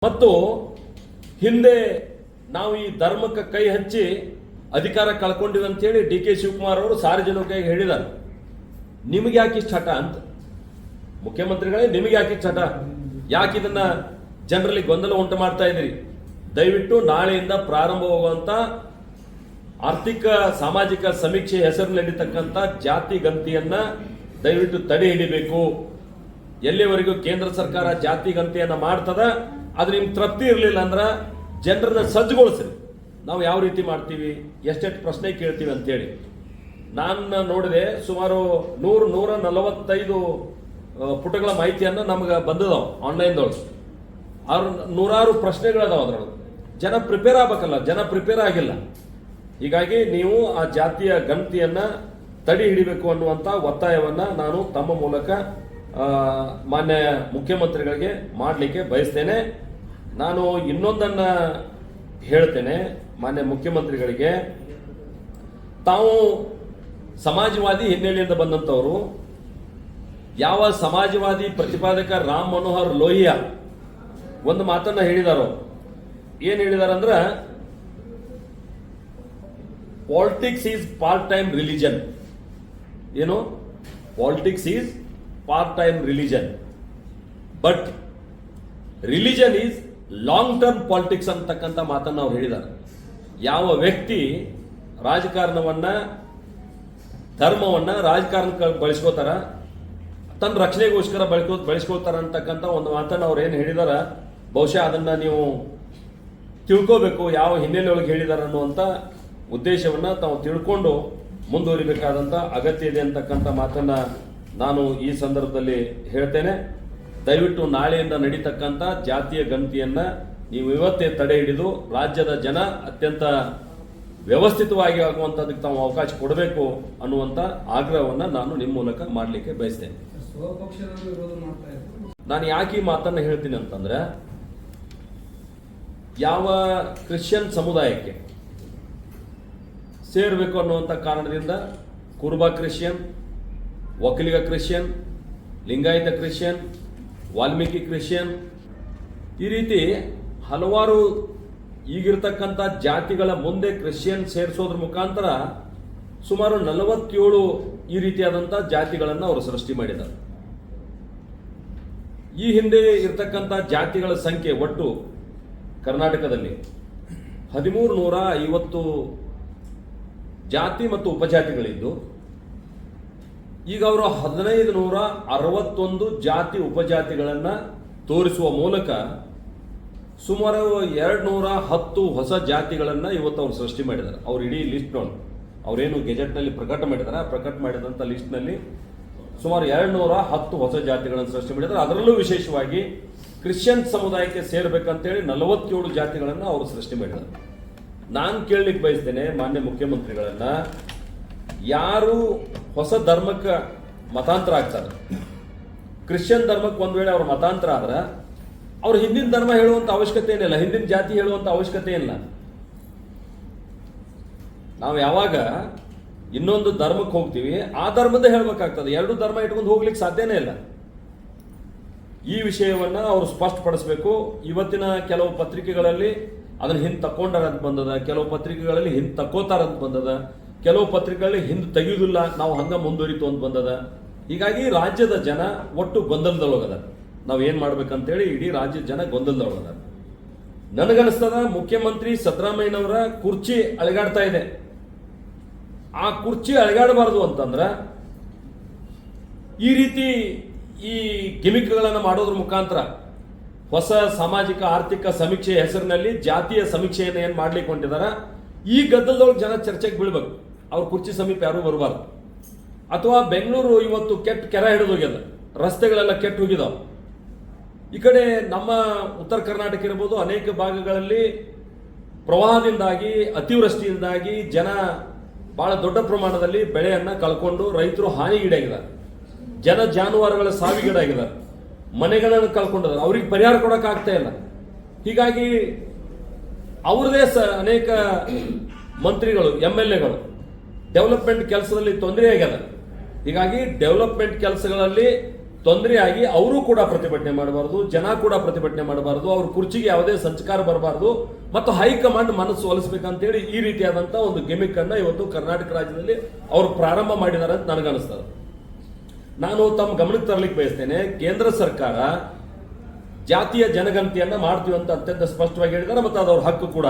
ಮತ್ತು ಹಿಂದೆ ನಾವು ಈ ಧರ್ಮಕ್ಕೆ ಕೈ ಹಚ್ಚಿ ಅಧಿಕಾರ ಕಳ್ಕೊಂಡಿವಿ ಅಂತೇಳಿ ಡಿ ಕೆ ಶಿವಕುಮಾರ್ ಅವರು ಸಾರ್ವಜನಿಕವಾಗಿ ಹೇಳಿದ್ದಾರೆ. ನಿಮಗೆ ಯಾಕೆ ಇಷ್ಟ ಹಠ ಅಂತ, ಮುಖ್ಯಮಂತ್ರಿಗಳೇ ನಿಮಗೆ ಯಾಕೆ ಇಷ್ಟ ಹಠ? ಯಾಕೆ ಇದನ್ನ ಜನರಲ್ಲಿ ಗೊಂದಲ ಉಂಟು ಮಾಡ್ತಾ ಇದ್ದೀರಿ? ದಯವಿಟ್ಟು ನಾಳೆಯಿಂದ ಪ್ರಾರಂಭವಾಗುವಂತ ಆರ್ಥಿಕ ಸಾಮಾಜಿಕ ಸಮೀಕ್ಷೆ ಹೆಸರಿನಲ್ಲಿ ನಡೀತಕ್ಕಂಥ ಜಾತಿ ಗಂತಿಯನ್ನ ದಯವಿಟ್ಟು ತಡೆ ಹಿಡಿಬೇಕು. ಎಲ್ಲಿವರೆಗೂ ಕೇಂದ್ರ ಸರ್ಕಾರ ಜಾತಿ ಗಂತಿಯನ್ನ ಮಾಡ್ತದ ಅದು ನಿಮ್ಗೆ ತೃಪ್ತಿ ಇರಲಿಲ್ಲ ಅಂದ್ರೆ ಜನರನ್ನ ಸಜ್ಜುಗೊಳಿಸ್ರಿ. ನಾವು ಯಾವ ರೀತಿ ಮಾಡ್ತೀವಿ, ಎಷ್ಟೆಷ್ಟು ಪ್ರಶ್ನೆ ಕೇಳ್ತೀವಿ ಅಂತೇಳಿ ನಾನು ನೋಡಿದೆ. ಸುಮಾರು 145 ಪುಟಗಳ ಮಾಹಿತಿಯನ್ನು ನಮ್ಗೆ ಬಂದದಾವ ಆನ್ಲೈನ್ದೊಳಗೆ. ನೂರಾರು ಪ್ರಶ್ನೆಗಳದಾವ ಅದರೊಳಗೆ. ಜನ ಪ್ರಿಪೇರ್ ಆಗ್ಬೇಕಲ್ಲ, ಜನ ಪ್ರಿಪೇರ್ ಆಗಿಲ್ಲ. ಹೀಗಾಗಿ ನೀವು ಆ ಜಾತಿಯ ಗಣತಿಯನ್ನ ತಡೆ ಹಿಡಿಬೇಕು ಅನ್ನುವಂಥ ಒತ್ತಾಯವನ್ನ ನಾನು ತಮ್ಮ ಮೂಲಕ ಮಾನ್ಯ ಮುಖ್ಯಮಂತ್ರಿಗಳಿಗೆ ಮಾಡಲಿಕ್ಕೆ ಬಯಸ್ತೇನೆ. ನಾನು ಇನ್ನೊಂದನ್ನ ಹೇಳ್ತೇನೆ ಮಾನ್ಯ ಮುಖ್ಯಮಂತ್ರಿಗಳಿಗೆ. ತಾವು ಸಮಾಜವಾದಿ ಹಿನ್ನೆಲೆಯಿಂದ ಬಂದಂಥವರು. ಯಾವ ಸಮಾಜವಾದಿ ಪ್ರತಿಪಾದಕ ರಾಮ್ ಮನೋಹರ್ ಲೋಹಿಯಾ ಒಂದು ಮಾತನ್ನ ಹೇಳಿದಾರೋ. ಏನ್ ಹೇಳಿದಾರಂದ್ರ, politics is part time religion. ಏನು? Politics is part time religion, but religion is long term politics ಅಂತಕ್ಕಂಥ ಮಾತನ್ನು ಅವ್ರು ಹೇಳಿದ್ದಾರೆ. ಯಾವ ವ್ಯಕ್ತಿ ರಾಜಕಾರಣವನ್ನ ಧರ್ಮವನ್ನ ರಾಜಕಾರಣಕ್ಕೆ ಬಳಸ್ಕೋತಾರ, ತನ್ನ ರಕ್ಷಣೆಗೋಸ್ಕರ ಬಳಸ್ಕೊಳ್ತಾರ ಅಂತಕ್ಕಂಥ ಒಂದು ಮಾತನ್ನು ಅವ್ರು ಏನು ಹೇಳಿದಾರ, ಬಹುಶಃ ಅದನ್ನ ನೀವು ತಿಳ್ಕೋಬೇಕು. ಯಾವ ಹಿನ್ನೆಲೆಯೊಳಗೆ ಹೇಳಿದಾರ ಅನ್ನುವಂಥ ಉದ್ದೇಶವನ್ನ ತಾವು ತಿಳ್ಕೊಂಡು ಮುಂದುವರಿಬೇಕಾದಂಥ ಅಗತ್ಯ ಇದೆ ಅಂತಕ್ಕಂಥ ಮಾತನ್ನ ನಾನು ಈ ಸಂದರ್ಭದಲ್ಲಿ ಹೇಳ್ತೇನೆ. ದಯವಿಟ್ಟು ನಾಳೆಯಿಂದ ನಡೀತಕ್ಕಂಥ ಜಾತಿಯ ಗಣತಿಯನ್ನ ನೀವು ಇವತ್ತೇ ತಡೆ ಹಿಡಿದು ರಾಜ್ಯದ ಜನ ಅತ್ಯಂತ ವ್ಯವಸ್ಥಿತವಾಗಿ ಆಗುವಂಥದ್ದಕ್ಕೆ ತಾವು ಅವಕಾಶ ಕೊಡಬೇಕು ಅನ್ನುವಂಥ ಆಗ್ರಹವನ್ನ ನಾನು ನಿಮ್ಮ ಮೂಲಕ ಮಾಡಲಿಕ್ಕೆ ಬಯಸ್ತೇನೆ. ನಾನು ಯಾಕೆ ಈ ಮಾತನ್ನು ಹೇಳ್ತೀನಿ ಅಂತಂದ್ರೆ, ಯಾವ ಕ್ರಿಶ್ಚಿಯನ್ ಸಮುದಾಯಕ್ಕೆ ಸೇರಬೇಕು ಅನ್ನುವಂಥ ಕಾರಣದಿಂದ ಕುರುಬ Christian, Vokkaliga Christian, Lingayat Christian, Valmiki Christian, ಈ ರೀತಿ ಹಲವಾರು ಈಗಿರ್ತಕ್ಕಂಥ ಜಾತಿಗಳ ಮುಂದೆ ಕ್ರಿಶ್ಚಿಯನ್ ಸೇರಿಸೋದ್ರ ಮುಖಾಂತರ ಸುಮಾರು 47 ಈ ರೀತಿಯಾದಂಥ ಜಾತಿಗಳನ್ನು ಅವರು ಸೃಷ್ಟಿ ಮಾಡಿದ್ದಾರೆ. ಈ ಹಿಂದೆ ಇರತಕ್ಕಂಥ ಜಾತಿಗಳ ಸಂಖ್ಯೆ ಒಟ್ಟು ಕರ್ನಾಟಕದಲ್ಲಿ 1350 ಜಾತಿ ಮತ್ತು ಉಪಜಾತಿಗಳಿದ್ದು, ಈಗ ಅವರು 1561 ಜಾತಿ ಉಪಜಾತಿಗಳನ್ನ ತೋರಿಸುವ ಮೂಲಕ ಸುಮಾರು 210 ಹೊಸ ಜಾತಿಗಳನ್ನ ಇವತ್ತು ಅವರು ಸೃಷ್ಟಿ ಮಾಡಿದ್ದಾರೆ. ಅವ್ರು ಇಡೀ ಲಿಸ್ಟ್ ನೋಡಿ, ಅವರೇನು ಗೆಜೆಟ್ನಲ್ಲಿ ಪ್ರಕಟ ಮಾಡಿದ್ದಾರೆ, ಪ್ರಕಟ ಮಾಡಿದಂಥ ಲಿಸ್ಟ್ನಲ್ಲಿ ಸುಮಾರು 210 ಹೊಸ ಜಾತಿಗಳನ್ನು ಸೃಷ್ಟಿ ಮಾಡಿದ್ದಾರೆ. ಅದರಲ್ಲೂ ವಿಶೇಷವಾಗಿ ಕ್ರಿಶ್ಚಿಯನ್ ಸಮುದಾಯಕ್ಕೆ ಸೇರ್ಬೇಕಂತೇಳಿ 47 ಜಾತಿಗಳನ್ನು ಅವರು ಸೃಷ್ಟಿ ಮಾಡಿದ್ದಾರೆ. ನಾನು ಕೇಳಲಿಕ್ಕೆ ಬಯಸ್ತೇನೆ ಮಾನ್ಯ ಮುಖ್ಯಮಂತ್ರಿಗಳನ್ನ, ಯಾರು ಹೊಸ ಧರ್ಮಕ್ಕೆ ಮತಾಂತರ ಆಗ್ತಾರೆ, ಕ್ರಿಶ್ಚಿಯನ್ ಧರ್ಮಕ್ಕೆ ಒಂದ್ ವೇಳೆ ಅವ್ರ ಮತಾಂತರ ಆದ್ರೆ ಅವ್ರು ಹಿಂದಿನ ಧರ್ಮ ಹೇಳುವಂತ ಅವಶ್ಯಕತೆ ಏನಿಲ್ಲ, ಹಿಂದಿನ ಜಾತಿ ಹೇಳುವಂತ ಅವಶ್ಯಕತೆ ಇಲ್ಲ. ನಾವು ಯಾವಾಗ ಇನ್ನೊಂದು ಧರ್ಮಕ್ಕೆ ಹೋಗ್ತೀವಿ ಆ ಧರ್ಮದ ಹೇಳ್ಬೇಕಾಗ್ತದೆ. ಎರಡು ಧರ್ಮ ಇಟ್ಕೊಂಡು ಹೋಗ್ಲಿಕ್ಕೆ ಸಾಧ್ಯನೇ ಇಲ್ಲ. ಈ ವಿಷಯವನ್ನ ಅವರು ಸ್ಪಷ್ಟಪಡಿಸಬೇಕು. ಇವತ್ತಿನ ಕೆಲವು ಪತ್ರಿಕೆಗಳಲ್ಲಿ ಅದನ್ನ ಹಿಂದೆ ತಕ್ಕೊಂಡಾರ ಅಂತ ಬಂದದ, ಕೆಲವು ಪತ್ರಿಕೆಗಳಲ್ಲಿ ಹಿಂದೆ ತಕ್ಕೋತಾರ ಅಂತ ಬಂದದ, ಕೆಲವು ಪತ್ರಿಕೆಗಳಲ್ಲಿ ಹಿಂದೆ ತೆಗೆಯುವುದಿಲ್ಲ, ನಾವು ಹಂಗ ಮುಂದುವರಿತು ಅಂತ ಬಂದದ. ಹೀಗಾಗಿ ರಾಜ್ಯದ ಜನ ಒಟ್ಟು ಗೊಂದಲದೊಳಗದ. ನಾವು ಏನ್ ಮಾಡ್ಬೇಕಂತೇಳಿ ಇಡೀ ರಾಜ್ಯದ ಜನ ಗೊಂದಲದೊಳಗದ. ನನಗನ್ನಿಸ್ತದ ಮುಖ್ಯಮಂತ್ರಿ ಸಿದ್ದರಾಮಯ್ಯನವರ ಕುರ್ಚಿ ಅಳಗಾಡ್ತಾ ಇದೆ. ಆ ಕುರ್ಚಿ ಅಳಗಾಡಬಾರದು ಅಂತಂದ್ರ ಈ ರೀತಿ ಈ ಗಿಮಿಕ್ಗಳನ್ನು ಮಾಡೋದ್ರ ಮುಖಾಂತರ ಹೊಸ ಸಾಮಾಜಿಕ ಆರ್ಥಿಕ ಸಮೀಕ್ಷೆ ಹೆಸರಿನಲ್ಲಿ ಜಾತಿಯ ಸಮೀಕ್ಷೆಯನ್ನು ಏನ್ ಮಾಡ್ಲಿಕ್ಕೆ ಹೊಂಟಿದಾರ, ಈ ಗದ್ದಲದೊಳಗೆ ಜನ ಚರ್ಚೆಗೆ ಬೀಳ್ಬೇಕು. ಅವ್ರ ಕುರ್ಚಿ ಸಮೀಪ ಯಾರು ಬರಬಾರ್ದು. ಅಥವಾ ಬೆಂಗಳೂರು ಇವತ್ತು ಕೆಟ್ಟ ಕೆರೆ ಹಿಡಿದು ಹೋಗ್ಯದ, ರಸ್ತೆಗಳೆಲ್ಲ ಕೆಟ್ಟು ಹೋಗಿದಾವ. ಈ ಕಡೆ ನಮ್ಮ ಉತ್ತರ ಕರ್ನಾಟಕ ಇರ್ಬೋದು, ಅನೇಕ ಭಾಗಗಳಲ್ಲಿ ಪ್ರವಾಹದಿಂದಾಗಿ ಅತಿವೃಷ್ಟಿಯಿಂದಾಗಿ ಜನ ಬಹಳ ದೊಡ್ಡ ಪ್ರಮಾಣದಲ್ಲಿ ಬೆಳೆಯನ್ನ ಕಳ್ಕೊಂಡು ರೈತರು ಹಾನಿಗೀಡಾಗಿದ್ದಾರೆ. ಜನ ಜಾನುವಾರುಗಳ ಸಾವಿಗೀಡಾಗಿದ್ದಾರೆ, ಮನೆಗಳನ್ನು ಕಳ್ಕೊಂಡಿದ್ದಾರೆ. ಅವ್ರಿಗೆ ಪರಿಹಾರ ಕೊಡಕ್ ಆಗ್ತಾ ಇಲ್ಲ. ಹೀಗಾಗಿ ಅವ್ರದೇ ಅನೇಕ ಮಂತ್ರಿಗಳು, MLAಗಳು ಡೆವಲಪ್ಮೆಂಟ್ ಕೆಲಸದಲ್ಲಿ ತೊಂದರೆ ಆಗ್ಯದ. ಹೀಗಾಗಿ ಡೆವಲಪ್ಮೆಂಟ್ ಕೆಲಸಗಳಲ್ಲಿ ತೊಂದರೆಯಾಗಿ ಅವರು ಕೂಡ ಪ್ರತಿಭಟನೆ ಮಾಡಬಾರ್ದು, ಜನ ಕೂಡ ಪ್ರತಿಭಟನೆ ಮಾಡಬಾರ್ದು, ಅವ್ರ ಕುರ್ಚಿಗೆ ಯಾವುದೇ ಸಂಚಕಾರ ಬರಬಾರ್ದು ಮತ್ತು ಹೈಕಮಾಂಡ್ ಮನಸ್ಸು ಒಲಿಸಬೇಕಂತೇಳಿ ಈ ರೀತಿಯಾದಂಥ ಒಂದು ಗಿಮಿಕ್ ಅನ್ನ ಇವತ್ತು ಕರ್ನಾಟಕ ರಾಜ್ಯದಲ್ಲಿ ಅವರು ಪ್ರಾರಂಭ ಮಾಡಿದ್ದಾರೆ ಅಂತ ನನಗನ್ನಿಸ್ತದೆ. ನಾನು ತಮ್ಮ ಗಮನಕ್ಕೆ ತರಲಿಕ್ಕೆ ಬಯಸ್ತೇನೆ, ಕೇಂದ್ರ ಸರ್ಕಾರ ಜಾತಿಯ ಜನಗಣತಿಯನ್ನ ಮಾಡ್ತೀವಿ ಅಂತ ಅತ್ಯಂತ ಸ್ಪಷ್ಟವಾಗಿ ಹೇಳಿದ್ದಾರೆ ಮತ್ತು ಅದು ಅವ್ರ ಹಕ್ಕು ಕೂಡ.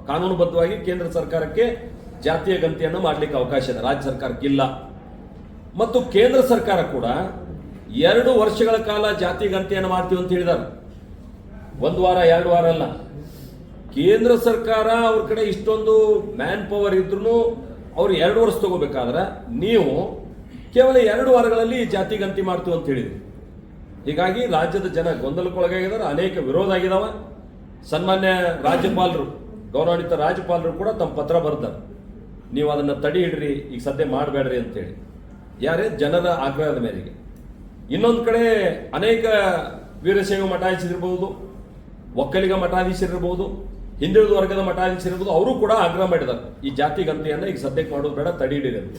ಕಾನೂನುಬದ್ಧವಾಗಿ ಕೇಂದ್ರ ಸರ್ಕಾರಕ್ಕೆ ಜಾತಿಯ ಗಣತಿಯನ್ನು ಮಾಡಲಿಕ್ಕೆ ಅವಕಾಶ ಇದೆ, ರಾಜ್ಯ ಸರ್ಕಾರಕ್ಕೆ ಇಲ್ಲ. ಮತ್ತು ಕೇಂದ್ರ ಸರ್ಕಾರ ಕೂಡ 2 ವರ್ಷಗಳ ಕಾಲ ಜಾತಿ ಗಣತಿಯನ್ನು ಮಾಡ್ತೀವಿ ಅಂತ ಹೇಳಿದ್ದಾರೆ. 1 ವಾರ 2 ವಾರ ಅಲ್ಲ. ಕೇಂದ್ರ ಸರ್ಕಾರ ಅವ್ರ ಕಡೆ ಇಷ್ಟೊಂದು ಮ್ಯಾನ್ ಪವರ್ ಇದ್ರೂ ಅವ್ರು 2 ವರ್ಷ ತಗೋಬೇಕಾದ್ರೆ ನೀವು ಕೇವಲ 2 ವಾರಗಳಲ್ಲಿ ಜಾತಿ ಗಣತಿ ಮಾಡ್ತೀವಿ ಅಂತ ಹೇಳಿದ್ರಿ. ಹೀಗಾಗಿ ರಾಜ್ಯದ ಜನ ಗೊಂದಲಕ್ಕೊಳಗಾಗಿದ್ದಾರೆ, ಅನೇಕ ವಿರೋಧ ಆಗಿದಾವ. ಸನ್ಮಾನ್ಯ ರಾಜ್ಯಪಾಲರು, ಗೌರವಾನ್ವಿತ ರಾಜ್ಯಪಾಲರು ಕೂಡ ತಮ್ಮ ಪತ್ರ ಬರ್ತಾರೆ, ನೀವು ಅದನ್ನು ತಡಿ ಹಿಡ್ರಿ, ಈಗ ಸದ್ಯ ಮಾಡಬೇಡ್ರಿ ಅಂತೇಳಿ. ಯಾರೇ ಜನರ ಆಗ್ರಹದ ಮೇರೆಗೆ. ಇನ್ನೊಂದು ಕಡೆ ಅನೇಕ ವೀರಶೈವ ಮಠಾಧೀಶರಿರ್ಬೋದು, ಒಕ್ಕಲಿಗ ಮಠಾಧೀಶರಿರ್ಬೋದು, ಹಿಂದುಳಿದ ವರ್ಗದ ಮಠಾಧೀಶರಿರ್ಬೋದು, ಅವರು ಕೂಡ ಆಗ್ರಹ ಮಾಡಿದ್ದಾರೆ ಈ ಜಾತಿ ಗಣತಿಯನ್ನು ಈಗ ಸದ್ಯಕ್ಕೆ ಮಾಡೋದು ಬೇಡ, ತಡಿ ಹಿಡೀರಿ ಅಂತ.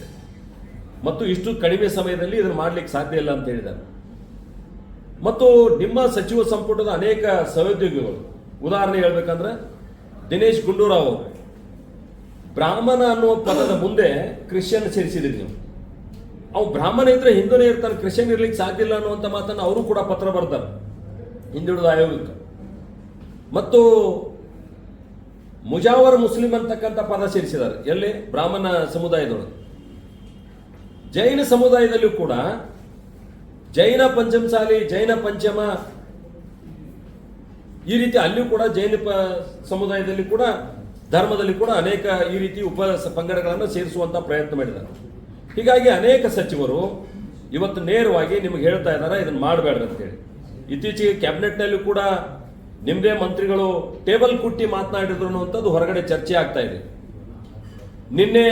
ಮತ್ತು ಇಷ್ಟು ಕಡಿಮೆ ಸಮಯದಲ್ಲಿ ಇದನ್ನು ಮಾಡ್ಲಿಕ್ಕೆ ಸಾಧ್ಯ ಇಲ್ಲ ಅಂತ ಹೇಳಿದ್ದಾರೆ. ಮತ್ತು ನಿಮ್ಮ ಸಚಿವ ಸಂಪುಟದ ಅನೇಕ ಸಹೋದ್ಯೋಗಿಗಳು, ಉದಾಹರಣೆ ಹೇಳ್ಬೇಕಂದ್ರೆ ದಿನೇಶ್ ಗುಂಡೂರಾವ್ ಅವರು ಬ್ರಾಹ್ಮಣ ಅನ್ನುವ ಪದದ ಮುಂದೆ ಕ್ರಿಶ್ಚಿಯನ್ ಸೇರಿಸಿದ್ರಿ ನೀವು. ಅವು ಬ್ರಾಹ್ಮಣ ಇದ್ರೆ ಹಿಂದೂನೇ ಇರ್ತಾರೆ, ಕ್ರಿಶ್ಚಿಯನ್ ಇರ್ಲಿಕ್ಕೆ ಸಾಧ್ಯ ಇಲ್ಲ ಅನ್ನುವಂಥ ಮಾತನ್ನು ಅವರು ಕೂಡ ಪತ್ರ ಬರ್ತಾರೆ ಹಿಂದುಳಿದ ಆಯೋಗಕ್ಕೆ. ಮತ್ತು ಮುಜಾವರ್ ಮುಸ್ಲಿಂ ಅಂತಕ್ಕಂಥ ಪದ ಸೇರಿಸಿದ್ದಾರೆ ಎಲ್ಲಿ? ಬ್ರಾಹ್ಮಣ ಸಮುದಾಯದೊಳಗೆ. ಜೈನ ಸಮುದಾಯದಲ್ಲೂ ಕೂಡ ಜೈನ ಪಂಚಮಸಾಲಿ, ಜೈನ ಪಂಚಮ, ಈ ರೀತಿ ಅಲ್ಲಿಯೂ ಕೂಡ ಜೈನ ಸಮುದಾಯದಲ್ಲಿ ಕೂಡ ಧರ್ಮದಲ್ಲಿ ಕೂಡ ಅನೇಕ ಈ ರೀತಿ ಪಂಗಡಗಳನ್ನು ಸೇರಿಸುವಂತ ಪ್ರಯತ್ನ ಮಾಡಿದ್ದಾರೆ. ಹೀಗಾಗಿ ಅನೇಕ ಸಚಿವರು ಇವತ್ತು ನೇರವಾಗಿ ನಿಮಗೆ ಹೇಳ್ತಾ ಇದ್ದಾರೆ ಇದನ್ನು ಮಾಡಬೇಡ್ರಿ ಅಂತೇಳಿ. ಇತ್ತೀಚೆಗೆ ಕ್ಯಾಬಿನೆಟ್ನಲ್ಲಿ ಕೂಡ ನಿಮ್ಮದೇ ಮಂತ್ರಿಗಳು ಟೇಬಲ್ ಕುಟ್ಟಿ ಮಾತನಾಡಿದ್ರು ಅನ್ನುವಂಥದ್ದು ಹೊರಗಡೆ ಚರ್ಚೆ ಆಗ್ತಾ ಇದೆ. ನಿನ್ನೆ